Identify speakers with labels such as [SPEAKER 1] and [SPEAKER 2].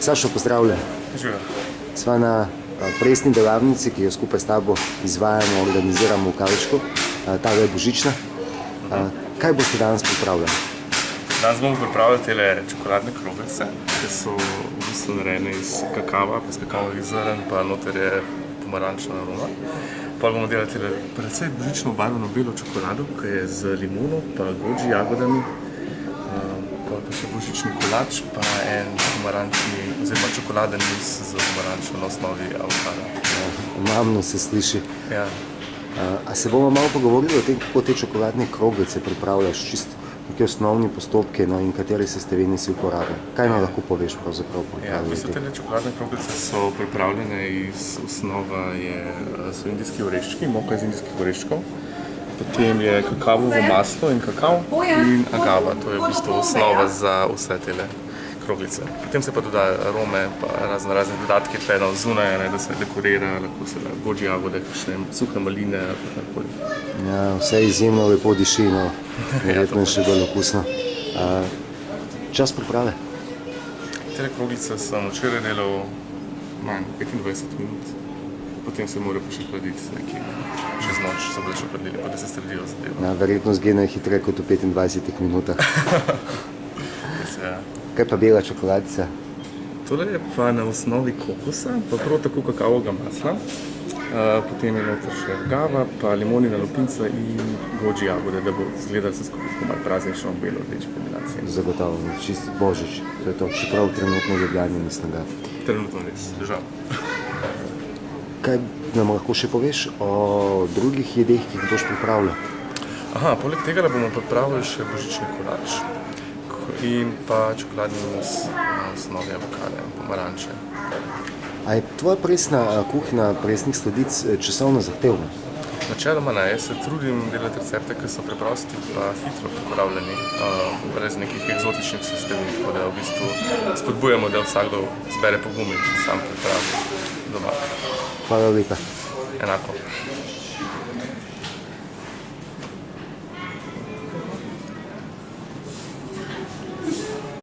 [SPEAKER 1] Sašo, pozdravljen.
[SPEAKER 2] Živijo.
[SPEAKER 1] Sva na presni delavnici, ki jo skupaj s tabo izvajamo, organiziramo v Kavčku. Ta je božična. Kaj boste danes pripravljali?
[SPEAKER 2] Danes bomo pripravili tele čokoladne kroglice, ki so v bistvu narejene iz kakava, pa iz kakavovih zrn, pa noter je pomarančna aroma. Pa bomo delali tele precej božično obarvano belo čokolado, ki je z limono, pa goji jagodami, pa še božični kolač, pa en pomarančni, oziroma čokoladen mus z pomarančo na osnovi avokada.
[SPEAKER 1] Omamno se sliši.
[SPEAKER 2] Ja.
[SPEAKER 1] A se bomo malo pogovorili o tem, kako te čokoladne kroglice pripravljaš, čisto neke osnovni postopke, no, in kateri sestavini si uporablja. Kaj nam lahko poveš pravzaprav
[SPEAKER 2] Ja, v
[SPEAKER 1] pripravljati?
[SPEAKER 2] bistvu te čokoladne kroglice so pripravljene iz osnova so indijski oreščki, moka iz indijskih oreščkov. Potem je kakavovo maslo in kakav in agava, to je v bistvu osnova za vse tele kroglice. Potem se pa dodajo arome, pa razne dodatke tle na zunaj, da se dekorira, lahko se da goji jagode, kakšne suhe maline ali karkoli.
[SPEAKER 1] Ja, vse izjemno lepo diši, no, verjetno je še bolj okusno. Čas priprave?
[SPEAKER 2] Tele kroglice sem včeraj delal manj, 25 minut. Potem se mora pa še hladiti nekje, čez noč so bile še hladili, pa da se stredijo zadevo.
[SPEAKER 1] Ja, verjetno zgine hitreje kot v 25 minutah.
[SPEAKER 2] Ja.
[SPEAKER 1] Kaj pa bela čokoladica?
[SPEAKER 2] Tole je pa na osnovi kokosa, pa prav tako kakavovega masla. Potem je noter še agava, pa limonina lupinca in goji jagode, da bo izgledalo vse skupaj tako malo praznično, belo, rdeče kombinacije.
[SPEAKER 1] Zagotovo, čist božič. To je to, čeprav trenutno v Ljubljani ni snega.
[SPEAKER 2] Trenutno res, žal.
[SPEAKER 1] Kaj nam lahko še poveš o drugih jedeh, ki jih boš pripravljal?
[SPEAKER 2] Aha, poleg tega bomo pripravili še božični kolač in pa čokoladni mus na osnovi avokada in pomaranče.
[SPEAKER 1] A je tvoja presna kuhinja presnih sladic časovno zahtevna?
[SPEAKER 2] Načeloma ne, jaz se trudim delati recepte, ki so preprosti pa hitro pripravljeni, brez nekih eksotičnih sestavin, tako da v bistvu spodbujamo, da vsakdo zbere pogum in sam pripravi doma.
[SPEAKER 1] Hvala lepa.
[SPEAKER 2] Enako.